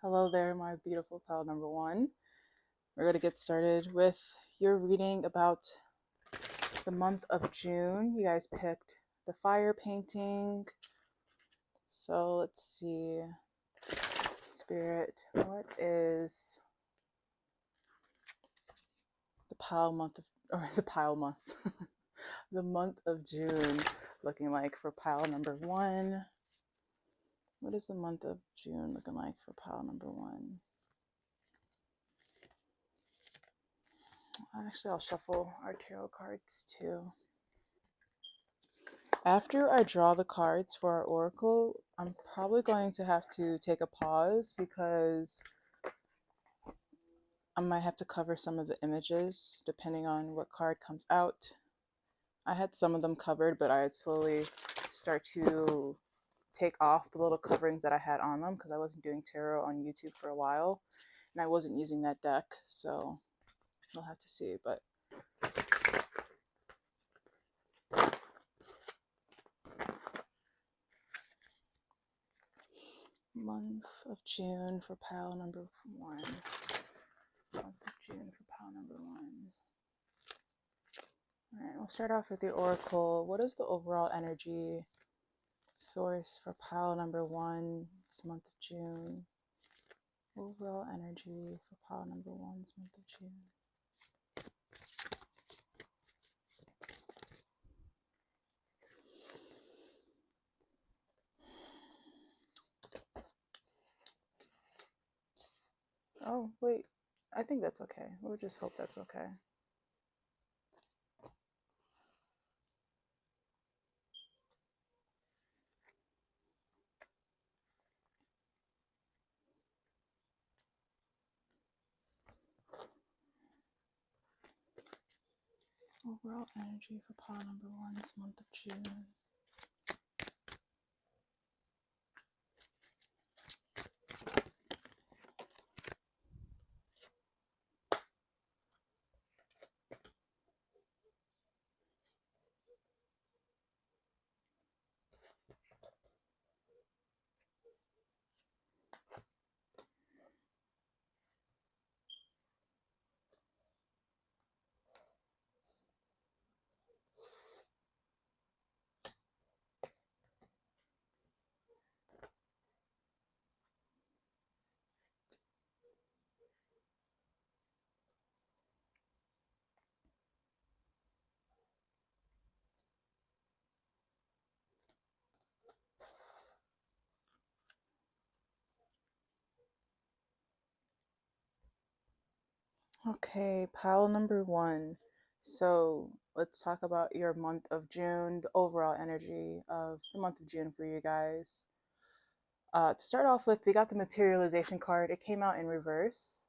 Hello there, my beautiful pal number one. We're going to get started with your reading about the month of June. You guys picked the fire painting. So let's see. Spirit, what is the pile month of, or the pile month? The month of June looking like for pile number one? What is the month of June looking like for pile number one? Actually, I'll shuffle our tarot cards too. After I draw the cards for our oracle, I'm probably going to have to take a pause because I might have to cover some of the images depending on what card comes out. I had some of them covered, but I would slowly start to take off the little coverings that I had on them because I wasn't doing tarot on YouTube for a while and I wasn't using that deck, so we'll have to see. But month of June for pile number one. Month of June for pile number one. All right, we'll start off with the oracle. What is the overall energy source for pile number one this month of June? Overall energy for pile number one this month of June. Oh, wait. I think that's okay. We'll just hope that's okay. Overall energy for pile number one this month of June. Okay, pile number one. So let's talk about your month of June, the overall energy of the month of June for you guys. To start off with, we got the materialization card. It came out in reverse.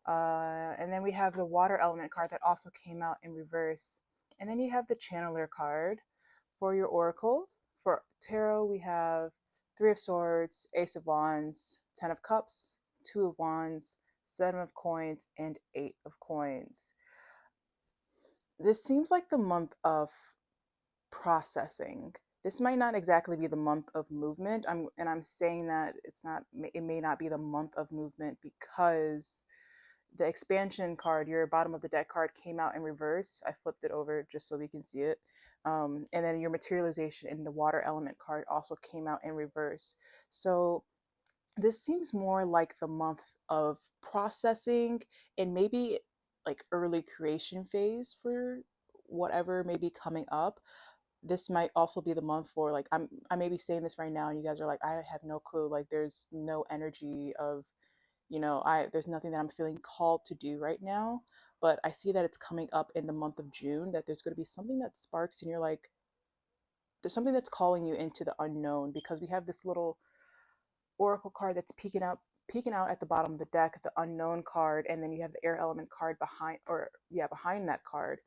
And then we have the water element card that also came out in reverse. And then you have the channeler card for your oracle. For tarot, we have Three of Swords, Ace of Wands, Ten of Cups, Two of Wands, Seven of Coins, and Eight of Coins. This seems like the month of processing. This might not exactly be the month of movement. I'm saying that it may not be the month of movement because the expansion card, your bottom of the deck card, came out in reverse. I flipped it over just so we can see it. And then your materialization in the water element card also came out in reverse. So this seems more like the month of processing and maybe like early creation phase for whatever may be coming up. This might also be the month for like I may be saying this right now and you guys are like, I have no clue, like there's no energy of, there's nothing that I'm feeling called to do right now, but I see that it's coming up in the month of June, that there's going to be something that sparks and you're like, there's something that's calling you into the unknown, because we have this little oracle card that's peeking out at the bottom of the deck, the unknown card, and then you have the air element card behind that card.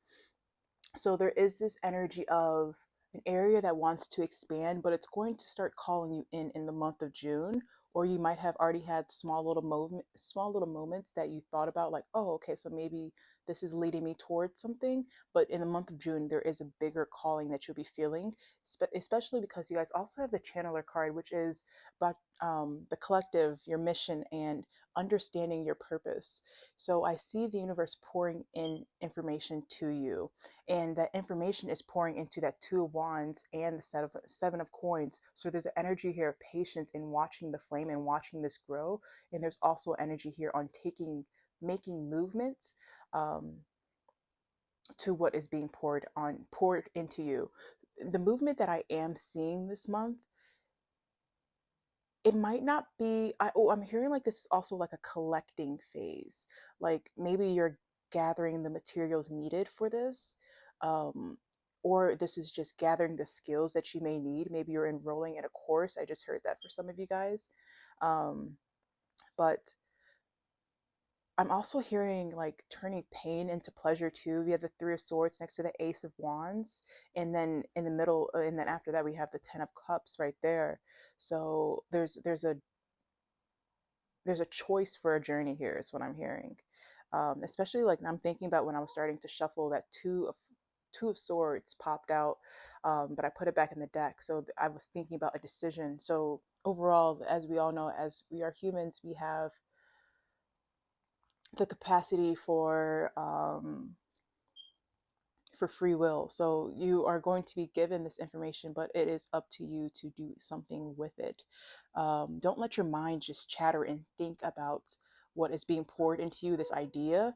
So there is this energy of an area that wants to expand, but it's going to start calling you in the month of June, or you might have already had small little moments that you thought about, like, oh, okay, so maybe this is leading me towards something. But in the month of June, there is a bigger calling that you'll be feeling, especially because you guys also have the channeler card, which is about the collective, your mission, and understanding your purpose. So I see the universe pouring in information to you, and that information is pouring into that two of wands and the seven of coins. So there's an energy here of patience in watching the flame and watching this grow, and there's also energy here on making movements um, to what is being poured into you. The movement that I am seeing this month, it might not be, I'm hearing like this is also like a collecting phase. Like maybe you're gathering the materials needed for this, um, or this is just gathering the skills that you may need. Maybe you're enrolling in a course. I just heard that for some of you guys. um, but I'm also hearing like turning pain into pleasure too. We have the Three of Swords next to the Ace of Wands, and then in the middle, and then after that we have the Ten of Cups right there. So there's a choice for a journey here, is what I'm hearing. Especially like I'm thinking about when I was starting to shuffle, that two of swords popped out, but I put it back in the deck. So I was thinking about a decision. So overall, as we all know, as we are humans, we have the capacity for free will. So you are going to be given this information, but it is up to you to do something with it. Don't let your mind just chatter and think about what is being poured into you, this idea.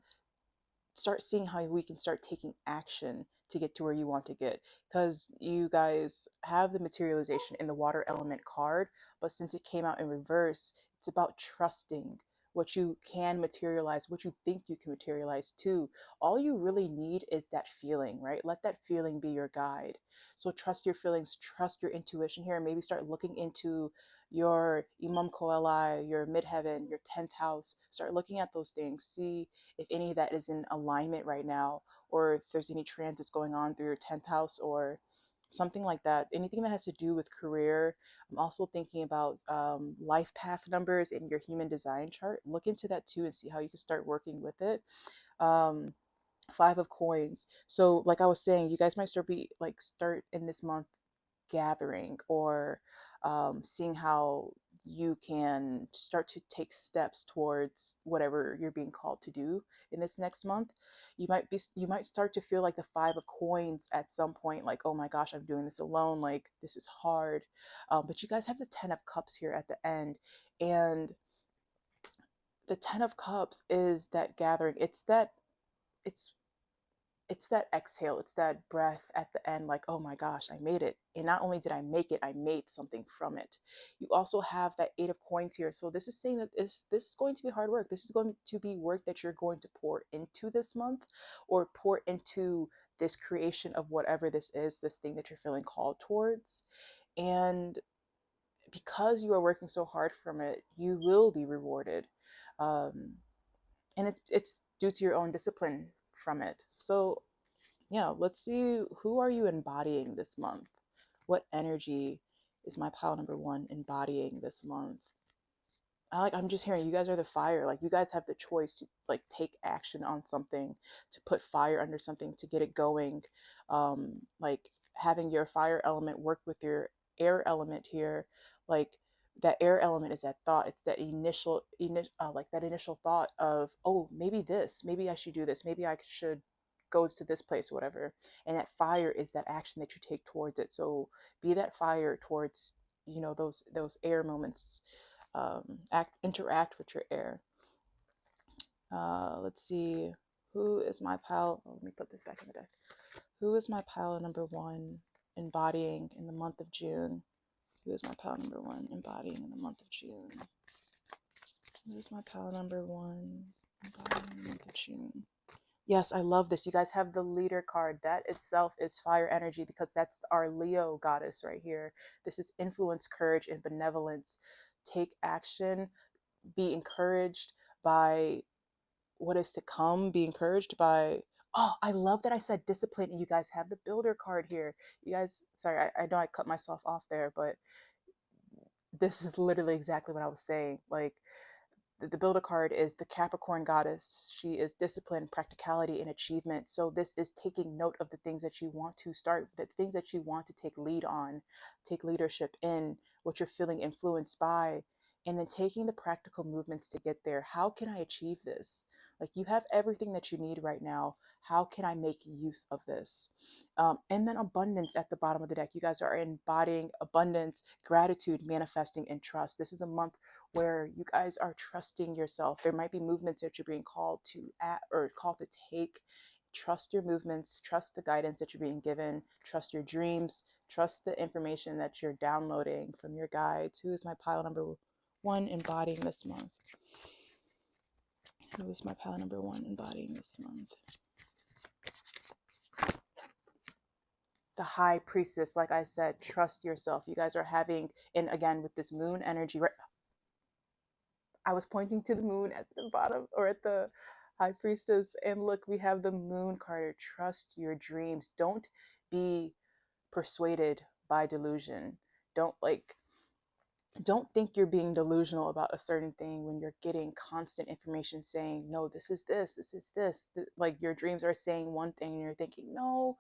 Start seeing how we can start taking action to get to where you want to get, because you guys have the materialization in the water element card, but since it came out in reverse, it's about trusting what you can materialize, what you think you can materialize too. All you really need is that feeling, right? Let that feeling be your guide. So trust your feelings, trust your intuition here, and maybe start looking into your imam koeli, your midheaven, your 10th house. Start looking at those things, see if any of that is in alignment right now, or if there's any transits going on through your 10th house or something like that. Anything that has to do with career. I'm also thinking about life path numbers in your human design chart. Look into that too and see how you can start working with it. Um, Five of coins. So, like I was saying, you guys might start in this month gathering, or seeing how you can start to take steps towards whatever you're being called to do in this next month. You might start to feel like the five of coins at some point, like, oh my gosh, I'm doing this alone, like this is hard. But you guys have the 10 of cups here at the end, and the 10 of cups is that gathering. It's it's that exhale, it's that breath at the end, like, oh my gosh, I made it. And not only did I make it, I made something from it. You also have that eight of coins here. So this is saying that this is going to be hard work. This is going to be work that you're going to pour into this month, or pour into this creation of whatever this is, this thing that you're feeling called towards. And because you are working so hard from it, you will be rewarded. Um, and it's due to your own discipline from it. So yeah, let's see, who are you embodying this month? What energy is my pile number one embodying this month? I'm just hearing you guys are the fire. Like you guys have the choice to like take action on something, to put fire under something, to get it going. Like having your fire element work with your air element here, like that air element is that thought. It's that like that initial thought of, oh, maybe I should do this, maybe I should go to this place, whatever. And that fire is that action that you take towards it. So be that fire towards, those air moments. Interact with your air. Let's see, who is my pile? Oh, let me put this back in the deck. Who is my pile number one embodying in the month of June? Who is my pile number one embodying in the month of June? Who is my pile number one embodying in the month of June? Yes, I love this. You guys have the leader card. That itself is fire energy, because that's our Leo goddess right here. This is influence, courage, and benevolence. Take action, be encouraged by what is to come, be encouraged by, oh, I love that I said discipline, and you guys have the builder card here. You guys, sorry, I know I cut myself off there, but this is literally exactly what I was saying. Like, the builder card is the Capricorn goddess. She is discipline, practicality, and achievement. So this is taking note of the things that you want to start, the things that you want to take lead on, take leadership in, what you're feeling influenced by, and then taking the practical movements to get there. How can I achieve this? Like, you have everything that you need right now. How can I make use of this? And then abundance at the bottom of the deck. You guys are embodying abundance, gratitude, manifesting, and trust. This is a month where you guys are trusting yourself. There might be movements that you're being called to at or called to take. Trust your movements, trust the guidance that you're being given, trust your dreams, trust the information that you're downloading from your guides. Who is my pile number one embodying this month? Who is my pile number one embodying this month? The high priestess. Like I said, trust yourself. You guys are having, and again with this moon energy, right? I was pointing to the moon at the bottom, or at the high priestess, and look, we have the moon card. Trust your dreams. Don't be persuaded by delusion. Don't like don't think you're being delusional about a certain thing when you're getting constant information saying, no, this is this, this is this. Like, your dreams are saying one thing and you're thinking, no,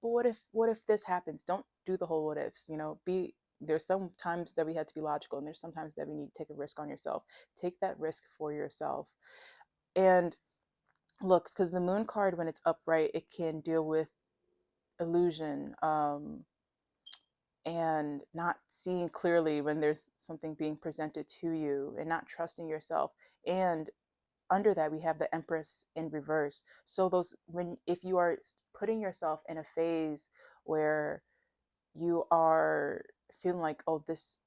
but what if this happens? Don't do the whole what ifs, be there's some times that we have to be logical, and there's sometimes that we need to take a risk on yourself. Take that risk for yourself. And look, because the moon card, when it's upright, it can deal with illusion, and not seeing clearly when there's something being presented to you, and not trusting yourself. And under that, we have the Empress in reverse. So those, when if you are putting yourself in a phase where you are feeling like, oh, this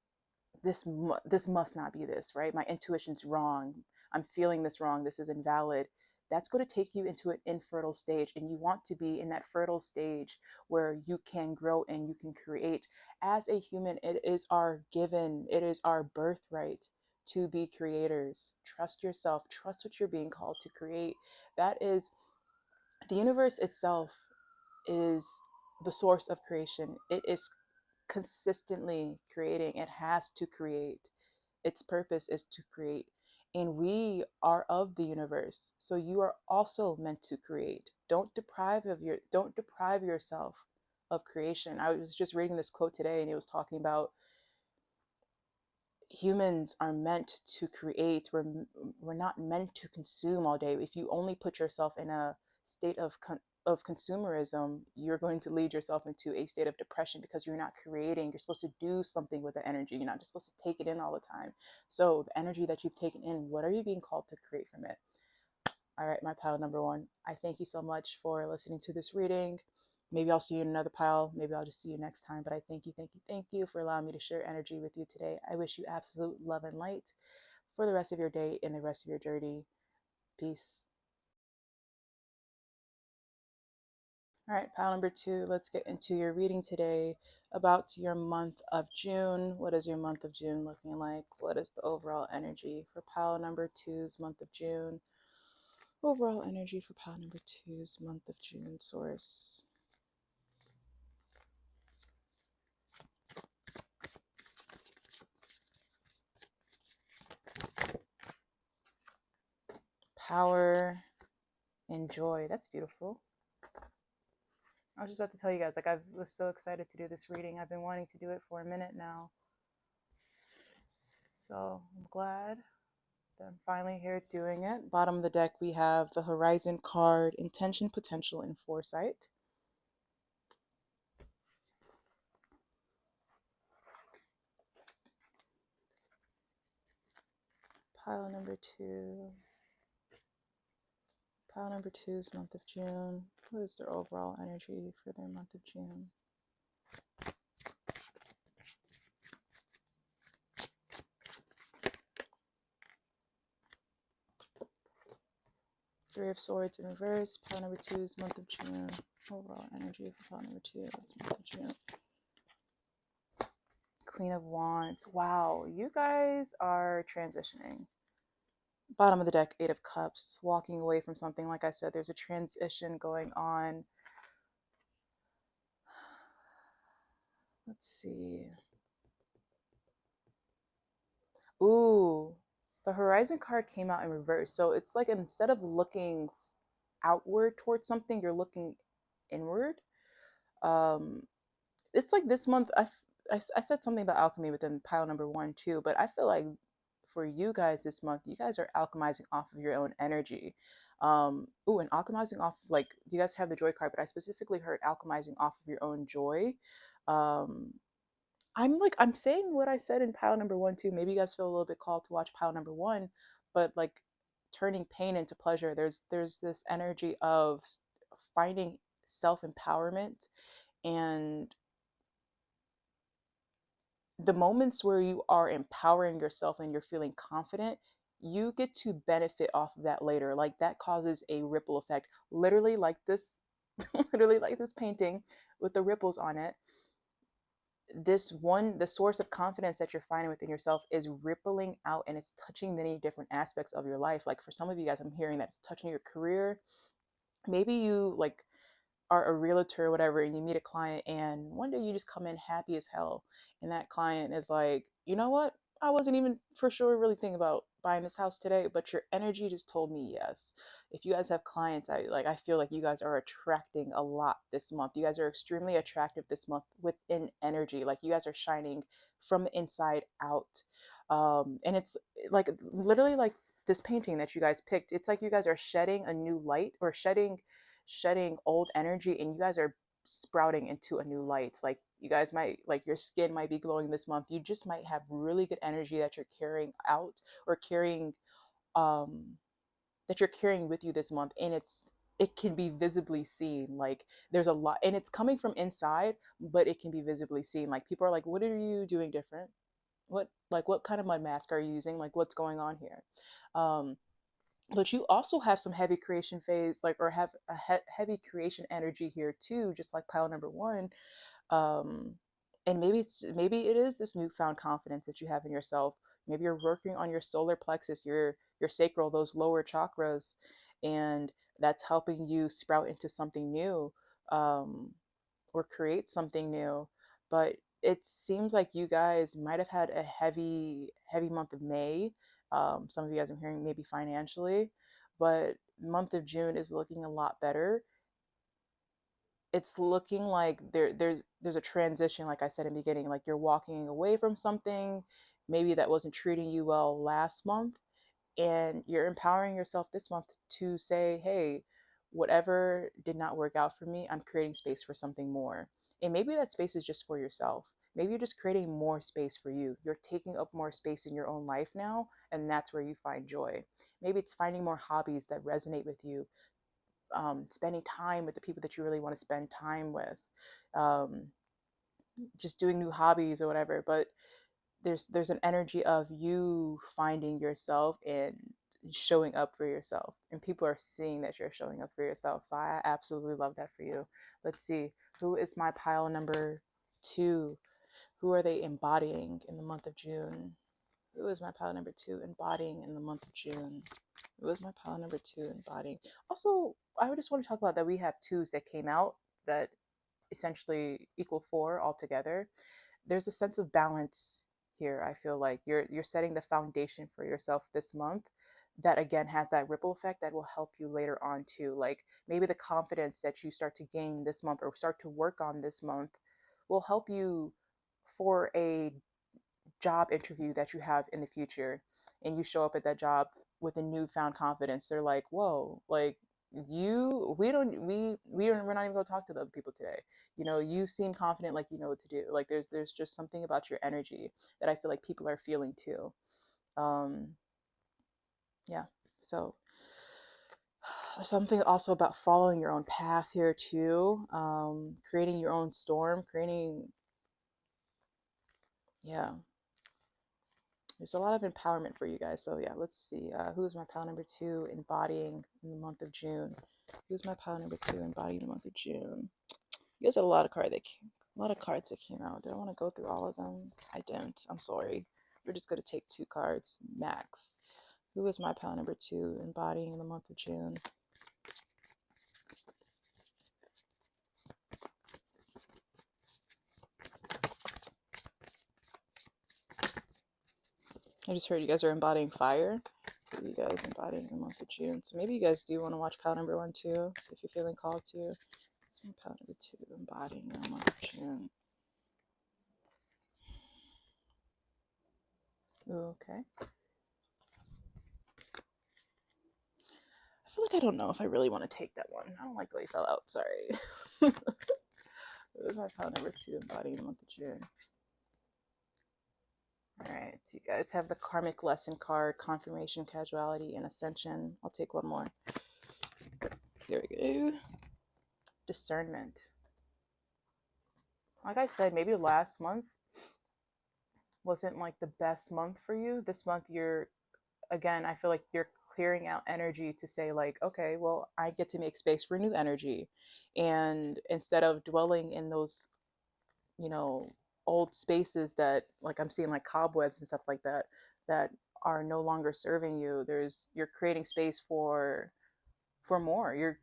must not be this, right? My intuition's wrong. I'm feeling this wrong. This is invalid. That's going to take you into an infertile stage. And you want to be in that fertile stage where you can grow and you can create. As a human, it is our given, it is our birthright to be creators. Trust yourself, trust what you're being called to create. That is, the universe itself is the source of creation. It is consistently creating, it has to create. Its purpose is to create. And we are of the universe. So you are also meant to create. Don't deprive yourself of creation. I was just reading this quote today, and it was talking about humans are meant to create. We're not meant to consume all day. If you only put yourself in a state of consumerism, you're going to lead yourself into a state of depression, because you're not creating. You're supposed to do something with the energy. You're not just supposed to take it in all the time. So the energy that you've taken in, what are you being called to create from it? All right, my pile number one. I thank you so much for listening to this reading. Maybe I'll see you in another pile. Maybe I'll just see you next time. But I thank you for allowing me to share energy with you today. I wish you absolute love and light for the rest of your day and the rest of your journey. Peace. All right, pile number two, let's get into your reading today about your month of June. What is your month of June looking like? What is the overall energy for pile number two's month of June? Overall energy for pile number two's month of June, source. Power and joy. That's beautiful. I was just about to tell you guys, like, I was so excited to do this reading. I've been wanting to do it for a minute now. So I'm glad that I'm finally here doing it. Bottom of the deck, we have the Horizon card, intention, potential, and foresight. Pile number two. Pile number two's month of June. What is their overall energy for their month of June? Three of Swords in reverse. Pile number two's month of June. Overall energy for pile number two's month of June. Queen of Wands. Wow, you guys are transitioning. Bottom of the deck, Eight of Cups. Walking away from something. Like I said, there's a transition going on. Let's see. Ooh, the Horizon card came out in reverse. So it's like instead of looking outward towards something, you're looking inward. Um, it's like this month, I said something about alchemy within pile number one too, but I feel like for you guys this month, you guys are alchemizing off of your own energy. Ooh, and alchemizing off, like, you guys have the joy card, but I specifically heard alchemizing off of your own joy. Um, I'm saying what I said in pile number one too. Maybe you guys feel a little bit called to watch pile number one, but like turning pain into pleasure. There's this energy of finding self empowerment, and the moments where you are empowering yourself and you're feeling confident, you get to benefit off of that later. Like that causes a ripple effect, literally like this, literally like this painting with the ripples on it. This one, the source of confidence that you're finding within yourself is rippling out, and it's touching many different aspects of your life. Like for some of you guys, I'm hearing that it's touching your career. Maybe you like are a realtor or whatever, and you meet a client, and one day you just come in happy as hell, and that client is like, you know what, I wasn't even for sure really thinking about buying this house today, but your energy just told me yes. If you guys have clients, I feel like you guys are attracting a lot this month. You guys are extremely attractive this month within energy. Like you guys are shining from the inside out. And it's like literally like this painting that you guys picked, it's like you guys are shedding a new light, or shedding old energy, and you guys are sprouting into a new light. Like you guys might, like, your skin might be glowing this month. You just might have really good energy that you're carrying out, or carrying um that you're carrying with you this month, and it can be visibly seen. Like there's a lot, and it's coming from inside, but it can be visibly seen. Like people are like, what are you doing different? What kind of mud mask are you using? Like what's going on here? um but you also have some heavy creation phase, like, or have a heavy creation energy here too, just like pile number one. um and maybe it is this newfound confidence that you have in yourself. Maybe you're working on your solar plexus, your sacral, those lower chakras, and that's helping you sprout into something new, um or create something new. But it seems like you guys might have had a heavy month of May. Some of you guys, I'm hearing, maybe financially, but month of June is looking a lot better. It's looking like there's a transition, like I said in the beginning, like you're walking away from something maybe that wasn't treating you well last month, and you're empowering yourself this month to say, hey, whatever did not work out for me, I'm creating space for something more. And maybe that space is just for yourself. Maybe you're just creating more space for you. You're taking up more space in your own life now, and that's where you find joy. Maybe it's finding more hobbies that resonate with you, spending time with the people that you really want to spend time with, um, just doing new hobbies or whatever. But there's an energy of you finding yourself and showing up for yourself, and people are seeing that you're showing up for yourself. So I absolutely love that for you. Let's see, who is my pile number two? Who are they embodying in the month of June? Who is my pile number two embodying in the month of June? Who is my pile number two embodying? Also, I would just want to talk about that we have twos that came out that essentially equal four altogether. There's a sense of balance here. I feel like you're setting the foundation for yourself this month, that again has that ripple effect that will help you later on too. Like maybe the confidence that you start to gain this month or start to work on this month will help you for a job interview that you have in the future, and you show up at that job with a newfound confidence. They're like, whoa, like, you we don't we're not even going to talk to the other people today. You seem confident, like you know what to do. Like there's just something about your energy that I feel like people are feeling too. um yeah. So something also about following your own path here too, creating your own storm, creating, yeah, there's a lot of empowerment for you guys. So yeah, let's see. Who's my pile number two embodying in the month of June? Who's my pile number two embodying the month of June? You guys had a lot of cards that came out. Do I want to go through all of them? I don't. I'm sorry. We're just going to take two cards max. Who is my pile number two embodying in the month of June? I just heard you guys are embodying fire. You guys embodying the month of June. So maybe you guys do want to watch pile number 1 too, if you're feeling called to. It's my pile number 2, embodying the month of June. Okay. I feel like I don't know if I really want to take that one. I don't like the way it fell out. Sorry. It was my pile number 2, embodying the month of June. All right, so you guys have the karmic lesson card, confirmation, casuality, and ascension. I'll take one more. There we go. Discernment. Like I said, maybe last month wasn't like the best month for you. This month you're, again, I feel like you're clearing out energy to say like, okay, well, I get to make space for new energy. And instead of dwelling in those, you know, old spaces that, like, I'm seeing like cobwebs and stuff like that, that are no longer serving you, you're creating space for more. You're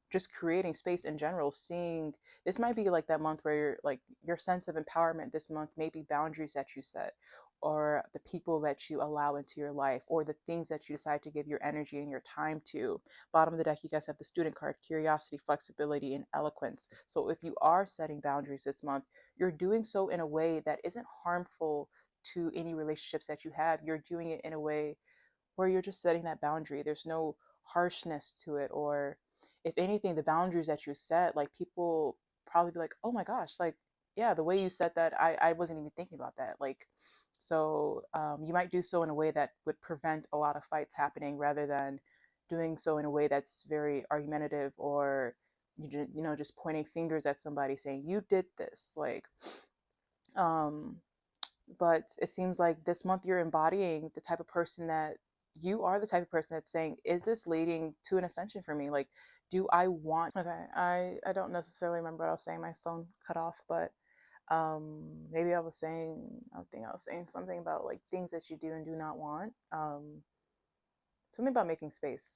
just creating space in general. Seeing, this might be like that month where you're like, your sense of empowerment this month may be boundaries that you set, or the people that you allow into your life, or the things that you decide to give your energy and your time to. Bottom of the deck, you guys have the student card, curiosity, flexibility, and eloquence. So if you are setting boundaries this month, you're doing so in a way that isn't harmful to any relationships that you have. You're doing it in a way where you're just setting that boundary. There's no harshness to it. Or if anything, the boundaries that you set, like, people probably be like, oh my gosh, like, yeah, the way you set that, I wasn't even thinking about that. Like, so you might do so in a way that would prevent a lot of fights happening, rather than doing so in a way that's very argumentative, or you know, just pointing fingers at somebody saying you did this. Like, um but it seems like this month you're embodying the type of person that you are, the type of person that's saying, is this leading to an ascension for me? Like, do I want, okay, I don't necessarily remember what I was saying. My phone cut off, but maybe I think I was saying something about like things that you do and do not want. Something about making space.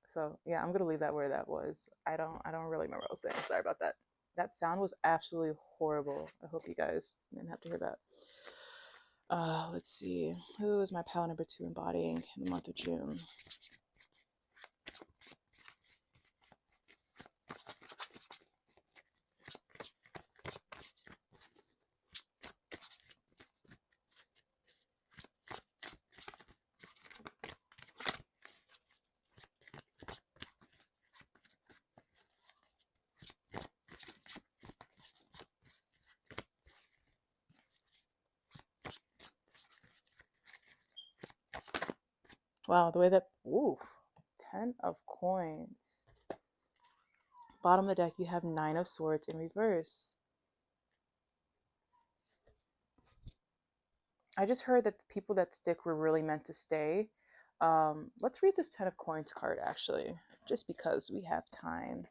So yeah, I'm gonna leave that where that was. I don't really remember what I was saying. Sorry about that. That sound was absolutely horrible. I hope you guys didn't have to hear that. Let's see. Who is my pal number 2 embodying in the month of June? Wow, the way that, ooh, 10 of coins. Bottom of the deck, you have 9 of swords in reverse. I just heard that the people that stick were really meant to stay. Let's read this 10 of coins card, actually, just because we have time.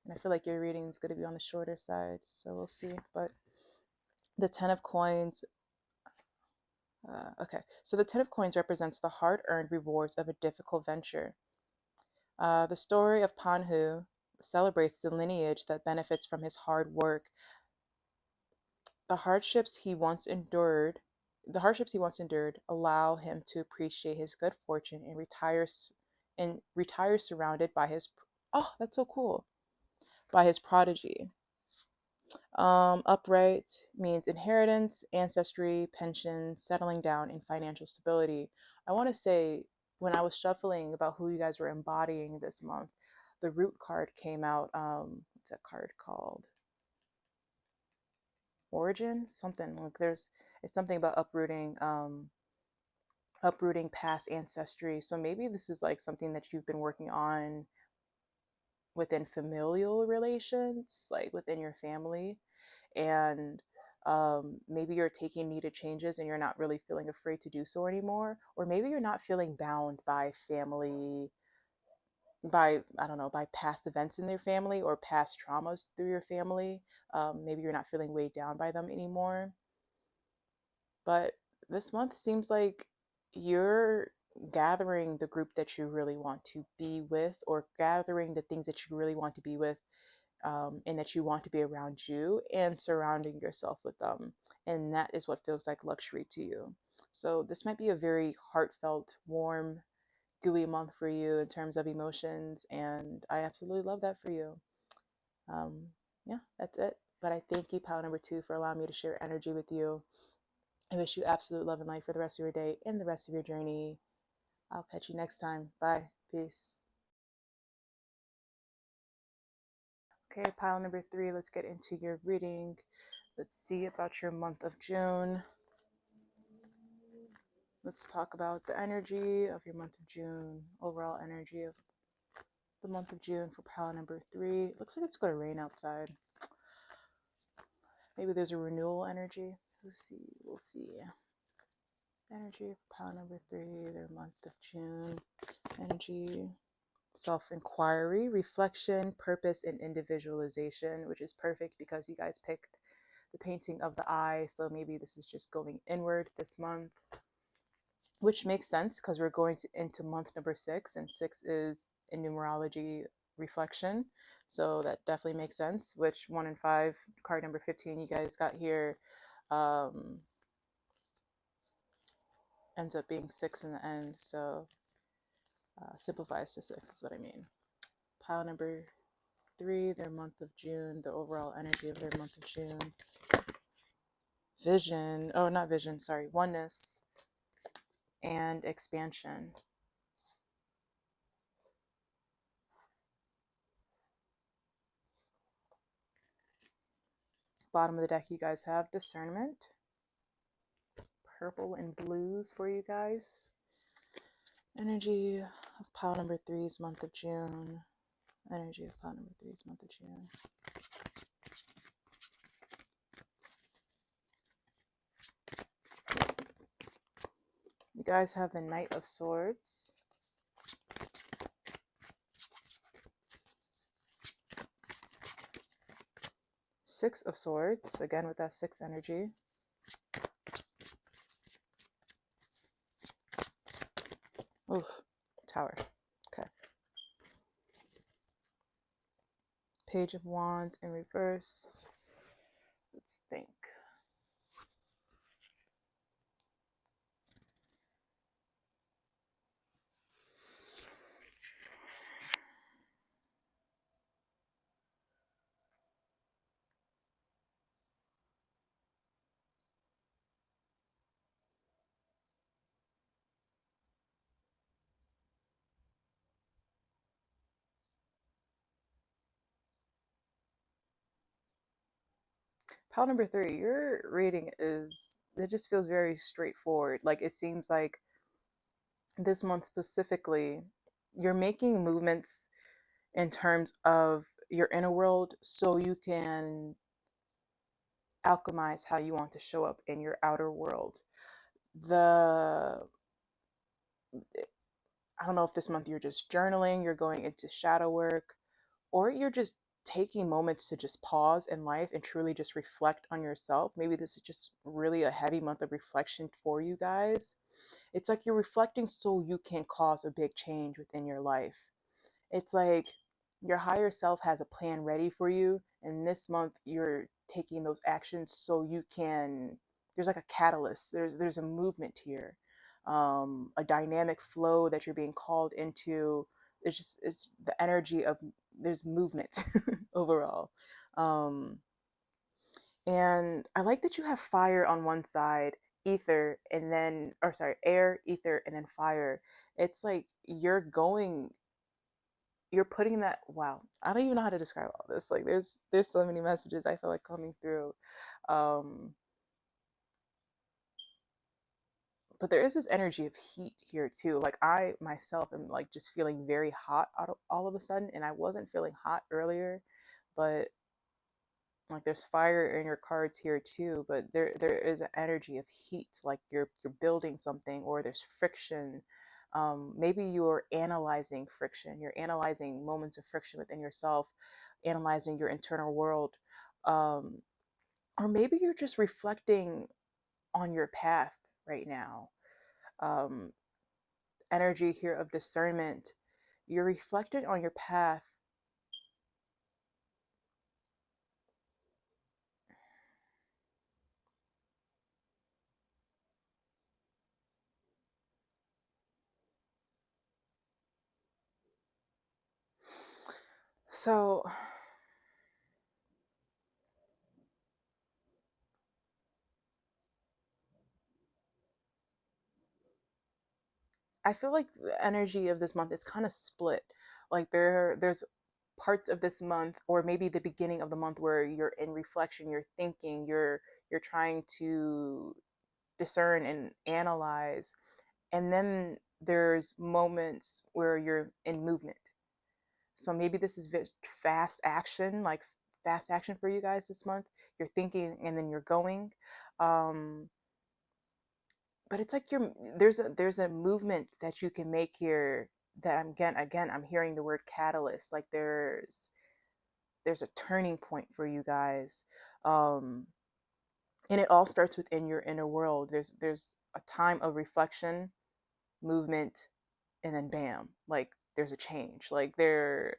And I feel like your reading is going to be on the shorter side, so we'll see. But the 10 of coins, okay, so the 10 of coins represents the hard-earned rewards of a difficult venture. The story of Panhu celebrates the lineage that benefits from his hard work. The hardships he once endured, the hardships he once endured allow him to appreciate his good fortune and retires surrounded by his, oh, that's so cool, by his prodigy. Upright means inheritance, ancestry, pension, settling down, and financial stability. I want to say, when I was shuffling about who you guys were embodying this month, the root card came out. What's that card called? Origin? Something like, it's something about uprooting past ancestry. So maybe this is like something that you've been working on within familial relations, like within your family. And maybe you're taking needed changes and you're not really feeling afraid to do so anymore. Or maybe you're not feeling bound by family, by, I don't know, by past events in their family or past traumas through your family. Maybe you're not feeling weighed down by them anymore. But this month seems like you're gathering the group that you really want to be with, or gathering the things that you really want to be with, and that you want to be around you, and surrounding yourself with them. And that is what feels like luxury to you. So this might be a very heartfelt, warm, gooey month for you in terms of emotions, and I absolutely love that for you. Um, yeah, that's it. But I thank you, pile number two, for allowing me to share energy with you. I wish you absolute love and light for the rest of your day and the rest of your journey. I'll catch you next time. Bye. Peace. Okay, pile number three, let's get into your reading. Let's see about your month of June. Let's talk about the energy of your month of June, overall energy of the month of June for pile number three. It looks like it's going to rain outside. Maybe there's a renewal energy. We'll see. We'll see. Energy for pile number three, their month of June. Energy, self-inquiry, reflection, purpose, and individualization, which is perfect because you guys picked the painting of the eye. So maybe this is just going inward this month, which makes sense because we're going into month number 6, and 6 is in numerology reflection. So that definitely makes sense, which 1 and 5, card number 15 you guys got here, ends up being 6 in the end. So simplifies to 6 is what I mean. Pile number 3, their month of June, the overall energy of their month of June. Vision, oh, not vision, sorry, oneness and expansion. Bottom of the deck, you guys have discernment. Purple and blues for you guys. Energy of pile number 3's month of June. Energy of pile number 3's month of June. You guys have the Knight of Swords. Six of Swords, again with that 6 energy. Oof, Tower. Okay. Page of Wands in reverse. Let's think. Pile number 3, your reading is, it just feels very straightforward. Like it seems like this month specifically, you're making movements in terms of your inner world so you can alchemize how you want to show up in your outer world. The I don't know if this month you're just journaling, you're going into shadow work, or you're just taking moments to just pause in life and truly just reflect on yourself. Maybe this is just really a heavy month of reflection for you guys. It's like you're reflecting so you can cause a big change within your life. It's like your higher self has a plan ready for you, and this month you're taking those actions so you can, there's like a catalyst, there's a movement here, a dynamic flow that you're being called into. It's the energy of, there's movement overall. And I like that you have fire on one side, ether, and then, or sorry, air, ether, and then fire. It's like you're putting that, wow, I don't even know how to describe all this. Like there's so many messages I feel like coming through. um but there is this energy of heat here too. Like I myself am like just feeling very hot all of a sudden, and I wasn't feeling hot earlier. But like there's fire in your cards here too, but there is an energy of heat, like you're building something, or there's friction. Maybe you're analyzing friction, you're analyzing moments of friction within yourself, analyzing your internal world. um, or maybe you're just reflecting on your path right now. um, Energy here of discernment, you're reflecting on your path. So I feel like the energy of this month is kind of split. Like there's parts of this month, or maybe the beginning of the month, where you're in reflection, you're thinking, you're trying to discern and analyze. And then there's moments where you're in movement. So maybe this is fast action, like fast action for you guys this month. You're thinking and then you're going. Um, but it's like there's a movement that you can make here, that again I'm hearing the word catalyst. Like there's a turning point for you guys. Um, and it all starts within your inner world. There's a time of reflection, movement, and then bam, like there's a change. Like there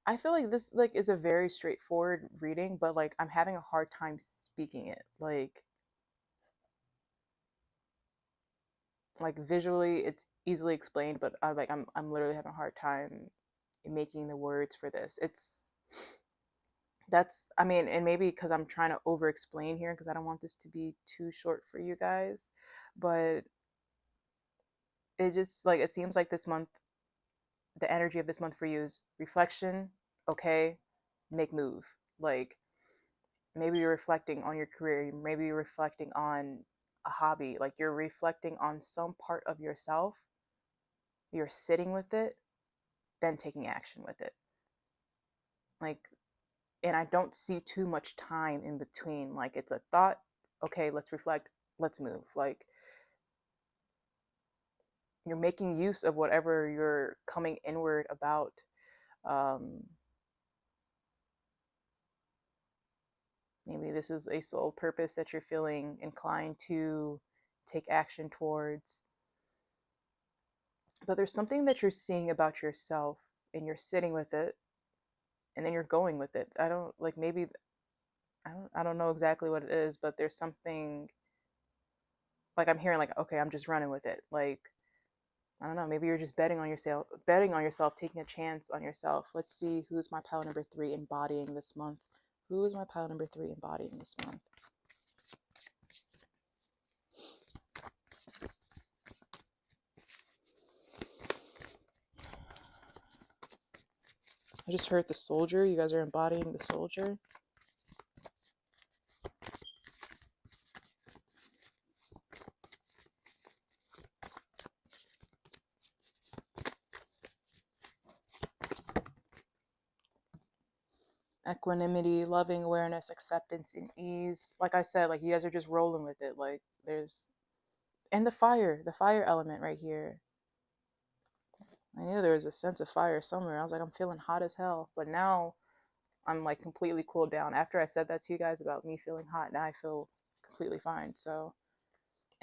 I feel like this like is a very straightforward reading, but like I'm having a hard time speaking it. Like visually it's easily explained, but I'm literally having a hard time making the words for this. It's that's I mean, and maybe because I'm trying to over explain here, because I don't want this to be too short for you guys, but it just like it seems like this month, the energy of this month for you is reflection, okay, make move. Like maybe you're reflecting on your career, maybe you're reflecting on a hobby, like you're reflecting on some part of yourself, you're sitting with it, then taking action with it. Like, and I don't see too much time in between. Like it's a thought, okay, let's reflect, let's move. Like you're making use of whatever you're coming inward about. Um, Maybe this is a soul purpose that you're feeling inclined to take action towards. But there's something that you're seeing about yourself, and you're sitting with it, and then you're going with it. I don't like maybe I don't know exactly what it is, but there's something like I'm hearing like, okay, I'm just running with it. Like I don't know, maybe you're just betting on yourself, taking a chance on yourself. Let's see who's my pile number 3 embodying this month. Who is my pile number 3 embodying this month? I just heard the soldier. You guys are embodying the soldier. Equanimity, loving awareness, acceptance, and ease. Like I said, like you guys are just rolling with it. Like there's and the fire element right here. I knew there was a sense of fire somewhere. I was like, I'm feeling hot as hell. But now I'm like completely cooled down. After I said that to you guys about me feeling hot, now I feel completely fine. So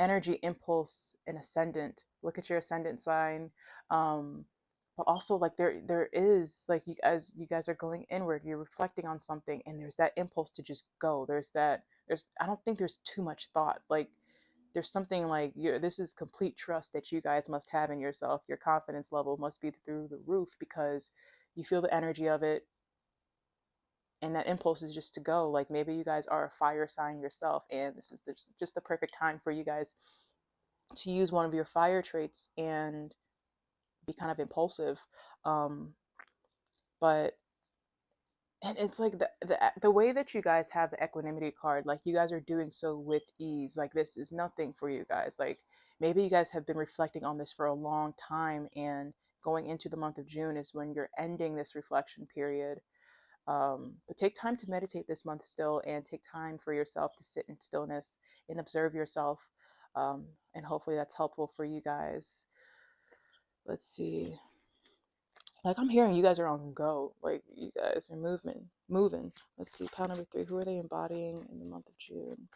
energy, impulse, and ascendant. Look at your ascendant sign. But also like there is like you guys are going inward, you're reflecting on something, and there's that impulse to just go. There's I don't think there's too much thought. Like there's something like this is complete trust that you guys must have in yourself. Your confidence level must be through the roof because you feel the energy of it, and that impulse is just to go. Like maybe you guys are a fire sign yourself, and this is just the perfect time for you guys to use one of your fire traits and be kind of impulsive. um but and it's like the way that you guys have the equanimity card, like you guys are doing so with ease. Like this is nothing for you guys. Like maybe you guys have been reflecting on this for a long time, and going into the month of June is when you're ending this reflection period. But take time to meditate this month still, and take time for yourself to sit in stillness and observe yourself. And hopefully that's helpful for you guys. Let's see. Like I'm hearing you guys are on go. Like you guys are moving. Let's see. Pile number 3. Who are they embodying in the month of June?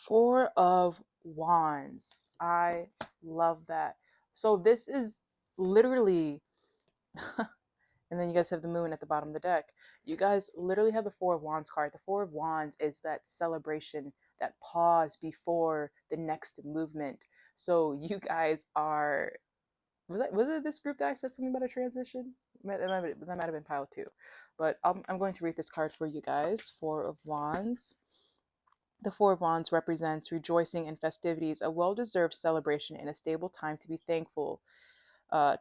Four of Wands. I love that. So this is literally, and then you guys have the moon at the bottom of the deck. You guys literally have the Four of Wands card. The Four of Wands is that celebration, that pause before the next movement. So you guys are, was it this group that I said something about a transition? That might have been pile two. But I'm going to read this card for you guys. Four of Wands. The Four of Wands represents rejoicing and festivities, a well deserved celebration, and a stable time to be thankful.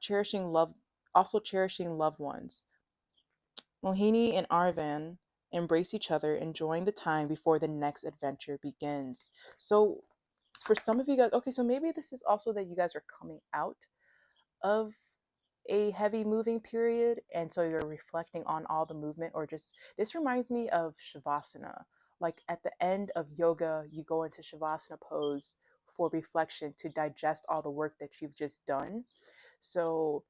Cherishing love, also cherishing loved ones. Mohini and Arvan embrace each other, enjoying the time before the next adventure begins. So, for some of you guys, okay, so maybe this is also that you guys are coming out of a heavy moving period, and so you're reflecting on all the movement, or just this reminds me of Shavasana. Like at the end of yoga, you go into Shavasana pose for reflection to digest all the work that you've just done. So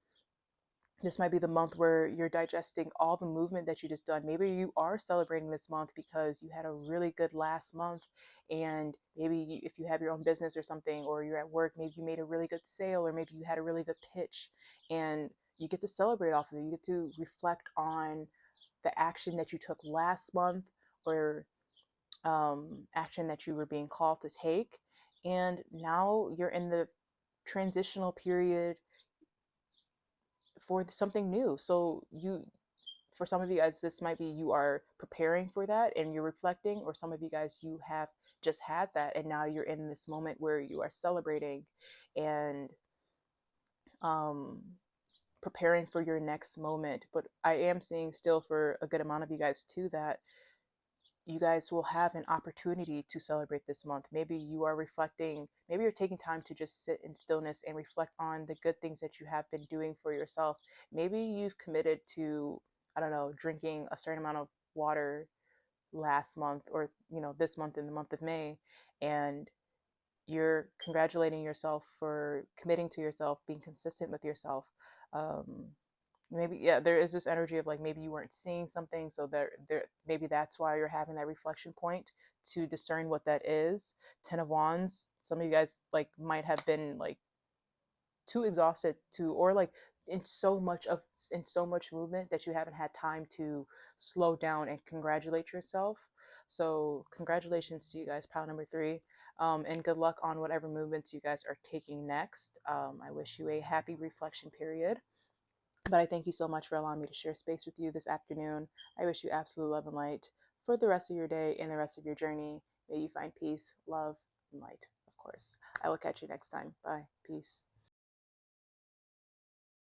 this might be the month where you're digesting all the movement that you just done. Maybe you are celebrating this month because you had a really good last month, and maybe if you have your own business or something, or you're at work, maybe you made a really good sale, or maybe you had a really good pitch, and you get to celebrate off of it. You get to reflect on the action that you took last month, or action that you were being called to take, and now you're in the transitional period for something new. So for some of you guys, this might be you are preparing for that and you're reflecting, or some of you guys, you have just had that and now you're in this moment where you are celebrating and um, preparing for your next moment. But I am seeing still for a good amount of you guys too that you guys will have an opportunity to celebrate this month. Maybe you are reflecting, maybe you're taking time to just sit in stillness and reflect on the good things that you have been doing for yourself. Maybe you've committed to, I don't know, drinking a certain amount of water last month, or, this month in the month of May, and you're congratulating yourself for committing to yourself, being consistent with yourself. Um, Maybe, yeah, there is this energy of like maybe you weren't seeing something, so there maybe that's why you're having that reflection point to discern what that is. 10 of Wands, some of you guys like might have been like too exhausted to, or like in so much movement that you haven't had time to slow down and congratulate yourself. So congratulations to you guys, pile number three. And good luck on whatever movements you guys are taking next. I wish you a happy reflection period. But I thank you so much for allowing me to share space with you this afternoon. I wish you absolute love and light for the rest of your day and the rest of your journey. May you find peace, love, and light, of course. I will catch you next time. Bye. Peace.